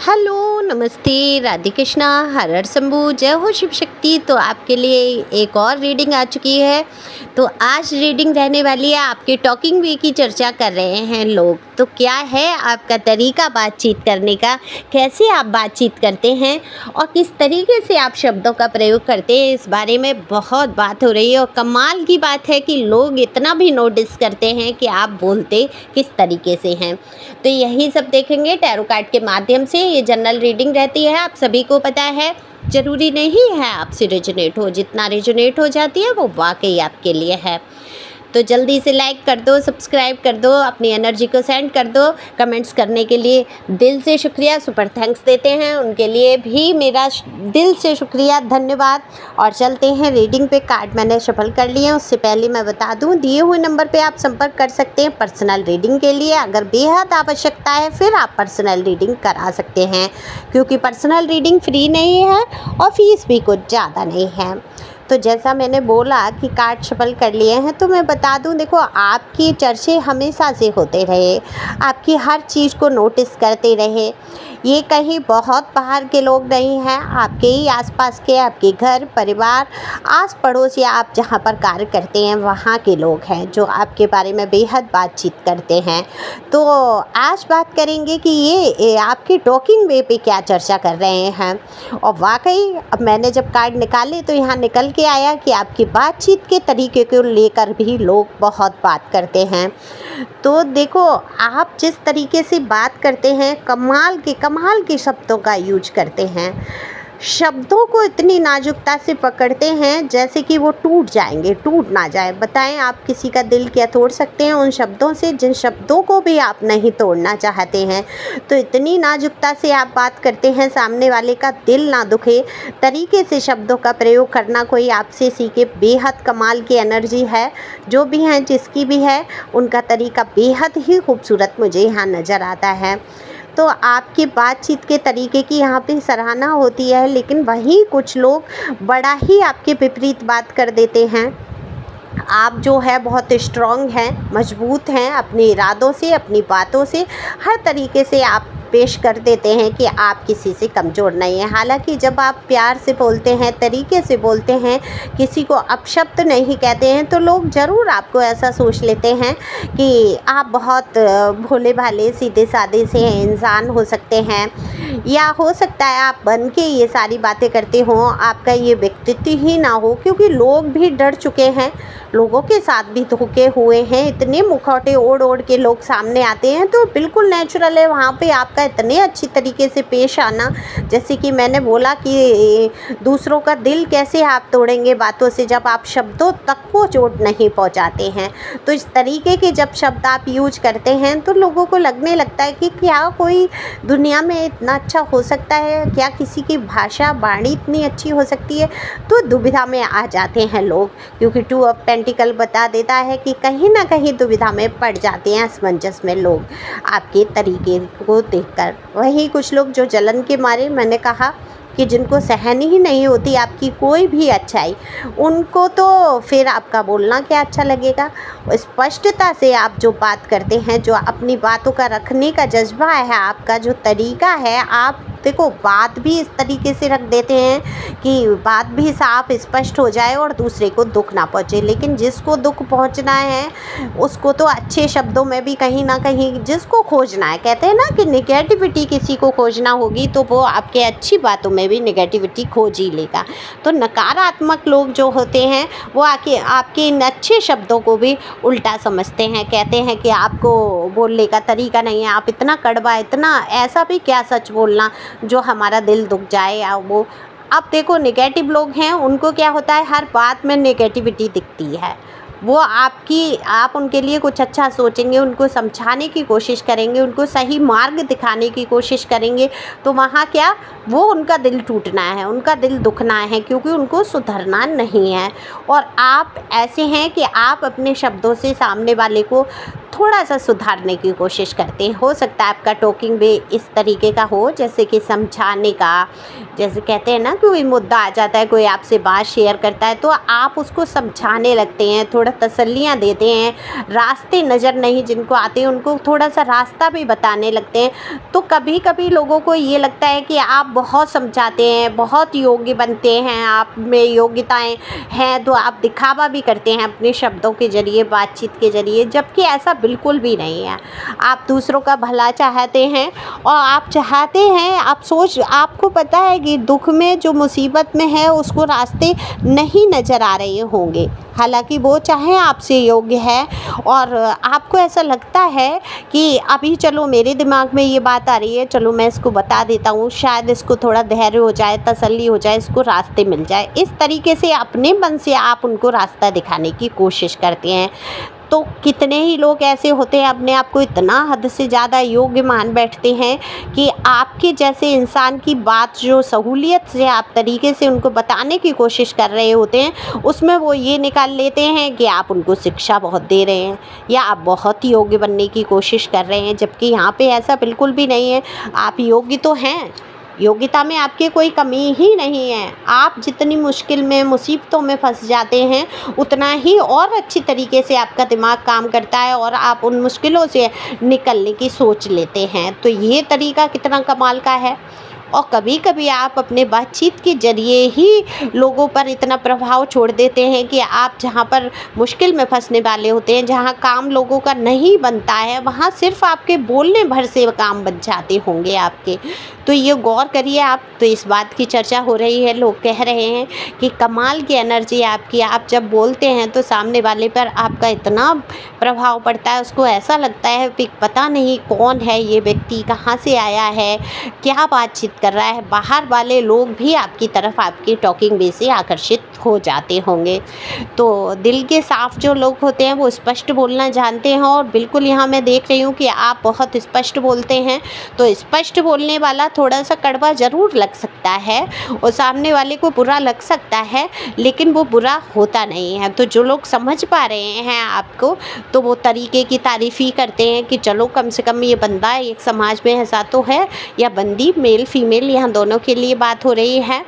Hello, नमस्ते, राधे कृष्णा, हर हर शंभू, जय हो शिव शक्ति। तो आपके लिए एक और रीडिंग आ चुकी है। तो आज रीडिंग रहने वाली है आपके टॉकिंग वे की चर्चा कर रहे हैं लोग। तो क्या है आपका तरीका बातचीत करने का, कैसे आप बातचीत करते हैं और किस तरीके से आप शब्दों का प्रयोग करते हैं, इस बारे में बहुत बात हो रही है। और कमाल की बात है कि लोग इतना भी नोटिस करते हैं कि आप बोलते किस तरीके से हैं। तो यही सब देखेंगे टैरो कार्ड के माध्यम से। ये जनरल रीडिंग रहती है, आप सभी को पता है। ज़रूरी नहीं है आपसे रेजोनेट हो, जितना रेजोनेट हो जाती है वो वाकई आपके लिए है। तो जल्दी से लाइक कर दो, सब्सक्राइब कर दो, अपनी एनर्जी को सेंड कर दो। कमेंट्स करने के लिए दिल से शुक्रिया, सुपर थैंक्स देते हैं उनके लिए भी मेरा दिल से शुक्रिया, धन्यवाद। और चलते हैं रीडिंग पे। कार्ड मैंने शफल कर लिए हैं। उससे पहले मैं बता दूं, दिए हुए नंबर पे आप संपर्क कर सकते हैं पर्सनल रीडिंग के लिए। अगर बेहद आवश्यकता है फिर आप पर्सनल रीडिंग करा सकते हैं, क्योंकि पर्सनल रीडिंग फ्री नहीं है और फीस भी कुछ ज़्यादा नहीं है। तो जैसा मैंने बोला कि कार्ड शफल कर लिए हैं, तो मैं बता दूं, देखो आपकी चर्चे हमेशा से होते रहे, आपकी हर चीज़ को नोटिस करते रहे। ये कहीं बहुत बाहर के लोग नहीं हैं, आपके ही आसपास के, आपके घर परिवार, आस पड़ोस या आप जहाँ पर कार्य करते हैं वहाँ के लोग हैं जो आपके बारे में बेहद बातचीत करते हैं। तो आज बात करेंगे कि ये आपके टॉकिंग वे पे क्या चर्चा कर रहे हैं। और वाकई अब मैंने जब कार्ड निकाले तो यहाँ निकल के आया कि आपकी बातचीत के तरीके को लेकर भी लोग बहुत बात करते हैं। तो देखो, आप जिस तरीके से बात करते हैं, कमाल के शब्दों का यूज करते हैं, शब्दों को इतनी नाजुकता से पकड़ते हैं जैसे कि वो टूट जाएंगे, टूट ना जाए। बताएं, आप किसी का दिल क्या तोड़ सकते हैं उन शब्दों से, जिन शब्दों को भी आप नहीं तोड़ना चाहते हैं। तो इतनी नाजुकता से आप बात करते हैं, सामने वाले का दिल ना दुखे तरीके से शब्दों का प्रयोग करना कोई आपसे सीखे। बेहद कमाल की एनर्जी है, जो भी हैं जिसकी भी है, उनका तरीका बेहद ही खूबसूरत मुझे यहाँ नज़र आता है। तो आपकी बातचीत के तरीके की यहाँ पे सराहना होती है, लेकिन वहीं कुछ लोग बड़ा ही आपके विपरीत बात कर देते हैं। आप जो है बहुत स्ट्रॉन्ग हैं, मजबूत हैं अपने इरादों से, अपनी बातों से, हर तरीके से आप पेश कर देते हैं कि आप किसी से कमज़ोर नहीं हैं। हालांकि जब आप प्यार से बोलते हैं, तरीके से बोलते हैं, किसी को अपशब्द नहीं कहते हैं, तो लोग ज़रूर आपको ऐसा सोच लेते हैं कि आप बहुत भोले भाले सीधे साधे से इंसान हो सकते हैं, या हो सकता है आप बन के ये सारी बातें करते हों, आपका ये व्यक्तित्व ही ना हो। क्योंकि लोग भी डर चुके हैं, लोगों के साथ भी धोखे हुए हैं, इतने मुखौटे ओढ़ ओढ़ के लोग सामने आते हैं। तो बिल्कुल नेचुरल है वहाँ पे आपका इतने अच्छी तरीके से पेश आना। जैसे कि मैंने बोला कि दूसरों का दिल कैसे आप तोड़ेंगे बातों से, जब आप शब्दों तक को चोट नहीं पहुँचाते हैं। तो इस तरीके के जब शब्द आप यूज करते हैं तो लोगों को लगने लगता है कि क्या कोई दुनिया में इतना अच्छा हो सकता है, क्या किसी की भाषा वाणी इतनी अच्छी हो सकती है। तो दुविधा में आ जाते हैं लोग, क्योंकि 2 ऑफ पेंटिकल बता देता है कि कहीं ना कहीं दुविधा में पड़ जाते हैं, असमंजस में लोग आपके तरीके को देखकर। वहीं कुछ लोग जो जलन के मारे, मैंने कहा कि जिनको सहन ही नहीं होती आपकी कोई भी अच्छाई, उनको तो फिर आपका बोलना क्या अच्छा लगेगा। स्पष्टता से आप जो बात करते हैं, जो अपनी बातों का रखने का जज्बा है, आपका जो तरीका है, आप देखो बात भी इस तरीके से रख देते हैं कि बात भी साफ स्पष्ट हो जाए और दूसरे को दुख ना पहुँचे। लेकिन जिसको दुख पहुँचना है उसको तो अच्छे शब्दों में भी कहीं ना कहीं जिसको खोजना है, कहते हैं ना कि निगेटिविटी किसी को खोजना होगी तो वो आपके अच्छी बातों में भी निगेटिविटी खोज ही लेगा। तो नकारात्मक लोग जो होते हैं वो आपके इन अच्छे शब्दों को भी उल्टा समझते हैं, कहते हैं कि आपको बोलने का तरीका नहीं है, आप इतना कड़वा, इतना ऐसा भी क्या सच बोलना जो हमारा दिल दुख जाए। या वो अब देखो नेगेटिव लोग हैं, उनको क्या होता है, हर बात में नेगेटिविटी दिखती है। वो आप उनके लिए कुछ अच्छा सोचेंगे, उनको समझाने की कोशिश करेंगे, उनको सही मार्ग दिखाने की कोशिश करेंगे, तो वहाँ क्या, वो उनका दिल टूटना है, उनका दिल दुखना है, क्योंकि उनको सुधरना नहीं है। और आप ऐसे हैं कि आप अपने शब्दों से सामने वाले को थोड़ा सा सुधारने की कोशिश करते हैं। हो सकता है आपका टॉकिंग वे इस तरीके का हो जैसे कि समझाने का, जैसे कहते हैं ना कोई मुद्दा आ जाता है, कोई आपसे बात शेयर करता है तो आप उसको समझाने लगते हैं, थोड़ा तसल्लियाँ देते हैं, रास्ते नज़र नहीं जिनको आते हैं उनको थोड़ा सा रास्ता भी बताने लगते हैं। तो कभी कभी लोगों को ये लगता है कि आप बहुत समझाते हैं, बहुत योग्य बनते हैं, आप में योग्यताएँ हैं, तो आप दिखावा भी करते हैं अपने शब्दों के ज़रिए, बातचीत के ज़रिए, जबकि ऐसा बिल्कुल भी नहीं है। आप दूसरों का भला चाहते हैं और आप चाहते हैं, आपको पता है कि दुख में जो मुसीबत में है उसको रास्ते नहीं नज़र आ रहे होंगे, हालांकि वो चाहे आपसे योग्य है और आपको ऐसा लगता है कि अभी चलो मेरे दिमाग में ये बात आ रही है, चलो मैं इसको बता देता हूँ, शायद इसको थोड़ा धैर्य हो जाए, तसल्ली हो जाए, इसको रास्ते मिल जाए। इस तरीके से अपने मन से आप उनको रास्ता दिखाने की कोशिश करते हैं। तो कितने ही लोग ऐसे होते हैं अपने आप को इतना हद से ज़्यादा योग्य मान बैठते हैं कि आपके जैसे इंसान की बात जो सहूलियत से आप तरीके से उनको बताने की कोशिश कर रहे होते हैं उसमें वो ये निकाल लेते हैं कि आप उनको शिक्षा बहुत दे रहे हैं या आप बहुत योग्य बनने की कोशिश कर रहे हैं, जबकि यहाँ पे ऐसा बिल्कुल भी नहीं है। आप योग्य तो हैं, योग्यता में आपकी कोई कमी ही नहीं है। आप जितनी मुश्किल में मुसीबतों में फंस जाते हैं उतना ही और अच्छी तरीके से आपका दिमाग काम करता है और आप उन मुश्किलों से निकलने की सोच लेते हैं। तो ये तरीका कितना कमाल का है। और कभी कभी आप अपने बातचीत के ज़रिए ही लोगों पर इतना प्रभाव छोड़ देते हैं कि आप जहाँ पर मुश्किल में फंसने वाले होते हैं, जहाँ काम लोगों का नहीं बनता है, वहाँ सिर्फ आपके बोलने भर से काम बन जाते होंगे आपके। तो ये गौर करिए आप। तो इस बात की चर्चा हो रही है, लोग कह रहे हैं कि कमाल की एनर्जी आपकी, आप जब बोलते हैं तो सामने वाले पर आपका इतना प्रभाव पड़ता है, उसको ऐसा लगता है कि पता नहीं कौन है ये व्यक्ति, कहाँ से आया है, क्या बातचीत कर रहा है। बाहर वाले लोग भी आपकी तरफ आपकी टॉकिंग वे से आकर्षित हो जाते होंगे। तो दिल के साफ जो लोग होते हैं वो स्पष्ट बोलना जानते हैं और बिल्कुल यहाँ मैं देख रही हूँ कि आप बहुत स्पष्ट बोलते हैं। तो स्पष्ट बोलने वाला थोड़ा सा कड़वा ज़रूर लग सकता है और सामने वाले को बुरा लग सकता है, लेकिन वो बुरा होता नहीं है। तो जो लोग समझ पा रहे हैं आपको तो वो तरीके की तारीफ़ ही करते हैं कि चलो कम से कम ये बंदा एक समाज में ऐसा तो है, या बंदी, मेल फीमेल, यहाँ दोनों के लिए बात हो रही है।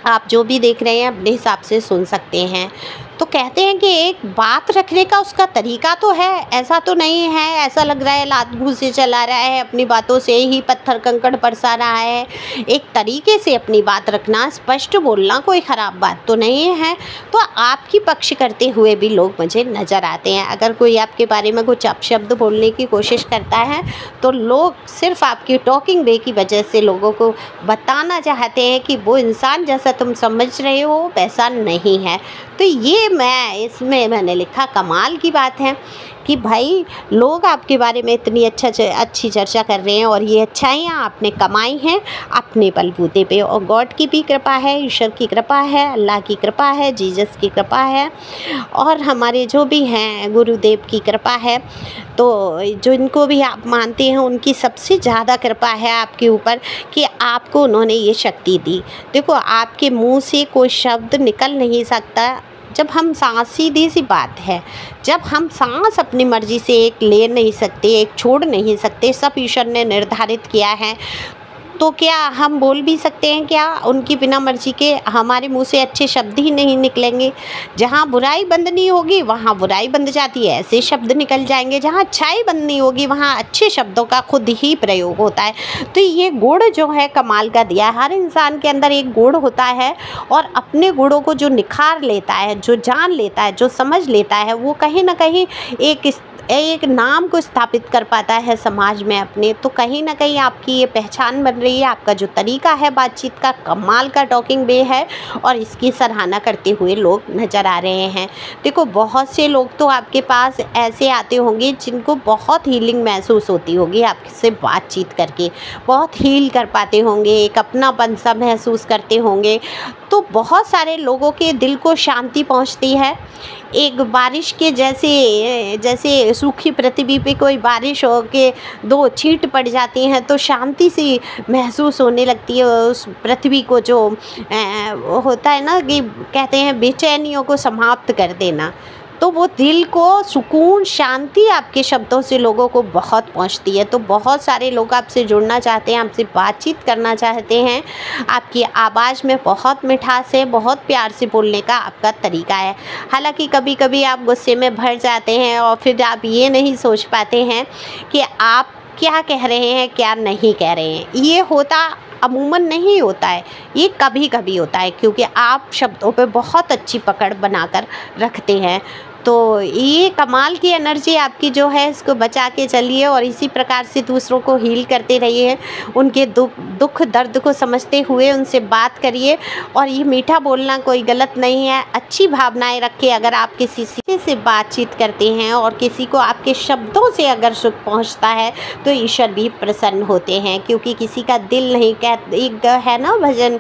आप जो भी देख रहे हैं अपने हिसाब से सुन सकते हैं। तो कहते हैं कि एक बात रखने का उसका तरीका तो है, ऐसा तो नहीं है ऐसा लग रहा है लात घूंसे चला रहा है, अपनी बातों से ही पत्थर कंकड़ बरसा रहा है। एक तरीके से अपनी बात रखना, स्पष्ट बोलना कोई ख़राब बात तो नहीं है। तो आपकी पक्ष करते हुए भी लोग मुझे नज़र आते हैं। अगर कोई आपके बारे में कुछ अपशब्द बोलने की कोशिश करता है तो लोग सिर्फ आपकी टॉकिंग वे की वजह से लोगों को बताना चाहते हैं कि वो इंसान जैसा तुम समझ रहे हो वैसा नहीं है। तो ये इसमें मैंने लिखा कमाल की बात है कि भाई लोग आपके बारे में इतनी अच्छी चर्चा कर रहे हैं और ये अच्छाइयाँ आपने कमाई हैं अपने बलबूते पे। और गॉड की भी कृपा है, ईश्वर की कृपा है, अल्लाह की कृपा है, जीसस की कृपा है और हमारे जो भी हैं गुरुदेव की कृपा है। तो जो इनको भी आप मानते हैं उनकी सबसे ज़्यादा कृपा है आपके ऊपर कि आपको उन्होंने ये शक्ति दी। देखो आपके मुंह से कोई शब्द निकल नहीं सकता जब हम सांस, सीधी सी बात है, जब हम सांस अपनी मर्ज़ी से एक ले नहीं सकते, एक छोड़ नहीं सकते, सब ईश्वर ने निर्धारित किया है, तो क्या हम बोल भी सकते हैं क्या उनकी बिना मर्जी के? हमारे मुंह से अच्छे शब्द ही नहीं निकलेंगे। जहाँ बुराई बंद नहीं होगी वहाँ बुराई बंद जाती है, ऐसे शब्द निकल जाएंगे। जहाँ अच्छाई बंद नहीं होगी वहाँ अच्छे शब्दों का खुद ही प्रयोग होता है। तो ये गुण जो है कमाल का दिया है। हर इंसान के अंदर एक गुण होता है और अपने गुणों को जो निखार लेता है, जो जान लेता है, जो समझ लेता है, वो कहीं ना कहीं एक नाम को स्थापित कर पाता है समाज में अपने। तो कहीं ना कहीं आपकी ये पहचान बन रही है। आपका जो तरीका है बातचीत का कमाल का टॉकिंग वे है और इसकी सराहना करते हुए लोग नज़र आ रहे हैं। देखो बहुत से लोग तो आपके पास ऐसे आते होंगे जिनको बहुत हीलिंग महसूस होती होगी आपसे बातचीत करके, बहुत हील कर पाते होंगे, एक अपनापन सा महसूस करते होंगे। तो बहुत सारे लोगों के दिल को शांति पहुंचती है। एक बारिश के जैसे सूखी पृथ्वी पे कोई बारिश हो के दो छींट पड़ जाती हैं तो शांति सी महसूस होने लगती है उस पृथ्वी को। जो होता है ना कि कहते हैं बेचैनियों को समाप्त कर देना, तो वो दिल को सुकून, शांति आपके शब्दों से लोगों को बहुत पहुंचती है। तो बहुत सारे लोग आपसे जुड़ना चाहते हैं, आपसे बातचीत करना चाहते हैं। आपकी आवाज़ में बहुत मिठास है, बहुत प्यार से बोलने का आपका तरीका है। हालांकि कभी कभी आप गुस्से में भर जाते हैं और फिर आप ये नहीं सोच पाते हैं कि आप क्या कह रहे हैं, क्या नहीं कह रहे हैं। ये होता अमूमन नहीं होता है, ये कभी कभी होता है, क्योंकि आप शब्दों पे बहुत अच्छी पकड़ बनाकर रखते हैं। तो ये कमाल की एनर्जी आपकी जो है, इसको बचा के चलिए और इसी प्रकार से दूसरों को हील करते रहिए। उनके दुख दर्द को समझते हुए उनसे बात करिए। और ये मीठा बोलना कोई गलत नहीं है, अच्छी भावनाएं रखिए। अगर आप किसी से बातचीत करते हैं और किसी को आपके शब्दों से अगर सुख पहुंचता है तो ईश्वर भी प्रसन्न होते हैं, क्योंकि किसी का दिल नहीं एक है ना भजन,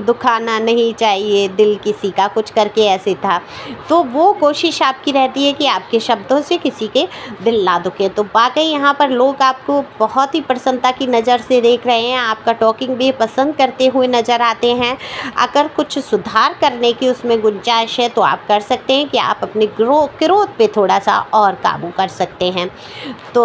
दुखाना नहीं चाहिए दिल किसी का, कुछ करके ऐसे था। तो वो कोशिश आपकी रहती है कि आपके शब्दों से किसी के दिल ना दुखे। तो वाकई यहाँ पर लोग आपको बहुत ही प्रसन्नता की नज़र से देख रहे हैं, आपका टॉकिंग भी पसंद करते हुए नज़र आते हैं। अगर कुछ सुधार करने की उसमें गुंजाइश है तो आप कर सकते हैं कि आप अपने क्रोध पे थोड़ा सा और काबू कर सकते हैं। तो